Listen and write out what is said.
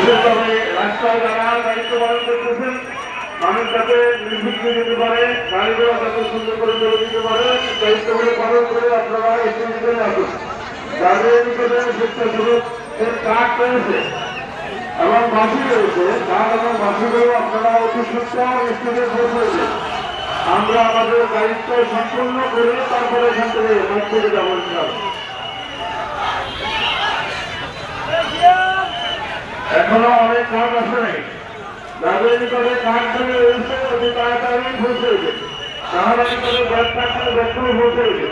বিশেষভাবে রাস্তায় যারা দায়িত্ব পালন করতেছেন মানুষ যাতে নির্বিঘ্নে যেতে পারে, গাড়িগুলো যাতে সুন্দর করে চলে দিতে পারে, দায়িত্বগুলো পালন করে আপনারা একটু নিকটে আসুন। যাদের নিকটে স্বেচ্ছাসেবকের কার্ড রয়েছে এবং বাসি রয়েছে, কার্ড এবং বাসিগুলো আপনারা অতি সুস্থ স্টেজে পৌঁছেছেন। আমরা আমাদের দায়িত্ব সম্পূর্ণ করে তারপরে এখান থেকে মাঠ থেকে যাবো। এখনো অনেক কাজ আসে নাই, যাদের নিকটে কাজ ধরে রয়েছে অতি তাড়াতাড়ি পৌঁছে হয়েছে, তাহলে নিকটে ব্যাগ থাকলে ব্যাগগুলো পৌঁছে হয়েছে।